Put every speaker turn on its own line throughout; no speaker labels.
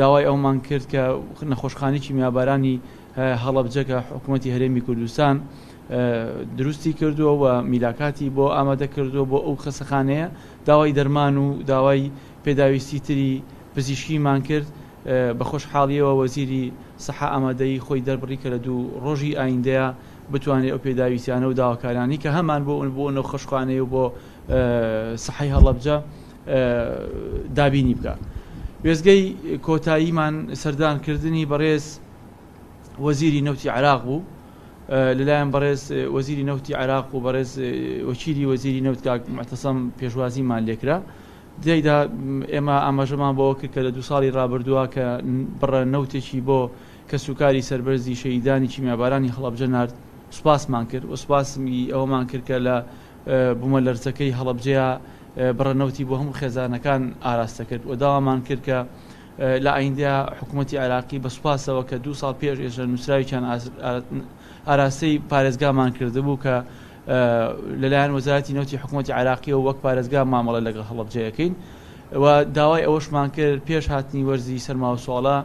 داوای ئەومان کرد کە نەخۆشخانەی کیمیابارانی هەڵەبجە کە حکوومەتی هەرێمی کوردستان دروستی کردووە و میلاکاتی بۆ ئامادە کردووە بۆ ئەو خەسەخانەیە داوای دەرمان و داوای پێداویستی تری پزیشکیمان کرد بە خۆشحاڵیەوە وەزیری سەحا ئامادەی خۆی دەربڕی کە لە دوو ڕۆژی ئایندەیە بتوانێت ئەو پێداویستیانە و داواکارانی کە هەمان بۆ ئەو خۆشخانەیە و بۆ سەحای هەڵەبجە دابینی بکە. وێزگەی کۆتاییمان سەردانکردنی بەڕێز وەزیری نەوتی عێراق بوو لەلایەن بەڕێز وەزیری نەوتی عێراق و بەڕێز وەکیلی وەزیری نەوت کاک موعتەسەم پێشوازیمان لێکرا. دەیدا ئێمە ئاماژەمان بۆەوە کرد کە لە 2 ساڵی ڕابردووە کە بڕە نەوتێکی بۆ کە سوکاری سەربەرزی شەهیدانی کیمیابارانی هەڵەبجە نارد سوپاسمان کرد و سوپاسمی ئەوەمان کرد کە لە بوومە لەرزەکەی هەڵەبجەیە بڕەنەوتی بۆ هەموو خێزانەکان ئاراستە کرد و داوامان کرد کە لە ئایندەیە حکوومەتی عێراقی بە سوپاسەوە کە 2 ساڵ پێش ئێژە نووسراویان ئاراستەی پارێزگامان کردبوو کە لەلایەن وەزارەتی نەوتی حکوومەتی عێراقی و وەک پارێزگا مامەڵە لەگەڵ هەڵەبجەیەکەین و داوای ئەوەشمان کرد پێش هاتنی وەرزی سەرما و سوڵە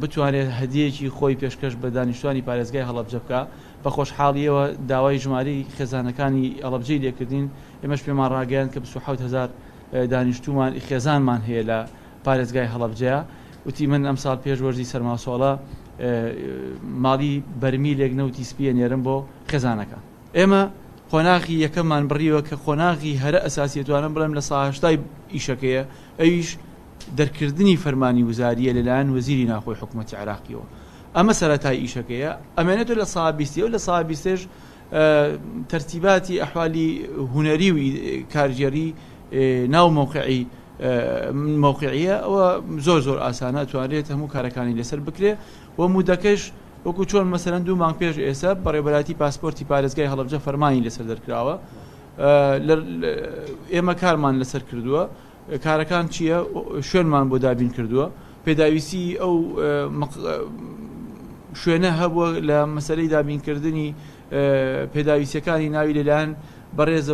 بتوانێت هەدیەکی خۆی پێشکەش بە دانیشتوانی پارێزگای هەڵەبجە بکە بە خۆشحاڵیەوە داوای ژمارەی خێزانەکانی هەڵەبجەی لێکردین ئێمەش پێمان ڕاگەیان کە 27,000 دانیشتومان خێزانمان هەیە لە پارێزگای هەڵەبجەیە وتی من ئەم ساڵ پێش وەرزی سەرما و سوڵە ماڵی بەرمیلێک نەوتی سپیە نێرم بۆ خێزانەکان. ئێمە خۆناغی یەکەممان بڕیوە کە خۆناغی هەرە ئەساسیەتوانم بڵێم لە ساهشتای ئیشەکەیە ئەویش دەرکردنی فەرمانی وزاریە لەلایەن وەزیری ناخۆی حکوومەتی عێراقیەوە ئەمە سەرەتای ئیشەکەیە ئەمێنێتە لە ساڵ 20 و لە ساڵ 20 تەرتیباتی ئەحوالی هونەری و کارژێری ناو موقعیە ئەوە زۆر ئاسانە توانێت هەموو کارەکانی لەسەر بکرێ و مودەکەش وەکو چۆن مەسەرەن 2 مانگ پێش ئێستا بەڕێبەراتی پاسپۆرتی پارێزگای هەڵەبجە فەرمانی لەسەر دەرکراوە ئێمە کارمان لەسەر کردووە کارەکان چییە شوێنمان بۆ دابین کردووە پێداویستی ئەو شوێنە هەبووە لە مەسەلەی دابینکردنی پێداویستەکانی ناوی لەلایەن بەڕێز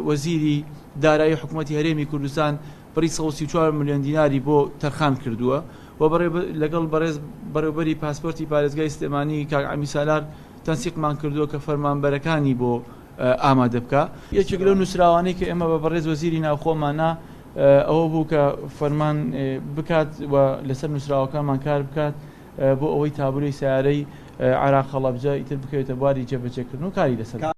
وەزیری دارایی حکوومەتی هەرێمی کوردستان بڕی 134 ملیۆن دیناری بۆ تەرخان کردووە و لەگەڵ بەڕێوەبەری پاسپۆرتی پارێزگای سلێمانی کاک عەمی سالار تەنسیقمان کردووە کە فەرمانبەرەکانی بۆ ئامادە بکە. یەکێک لەو نووسراوانەی کە ئێمە بە بەڕێز وەزیری ناوخۆمانە ئەوە بوو کە فەرمان بکات و لەسەر نووسراوەکانمان کار بکات بۆ ئەوەی تابلۆی سیارەی عێراق هەڵەبجە ئیتر بکەوێتە بواری جێبەجێکردن و کاری لەسەر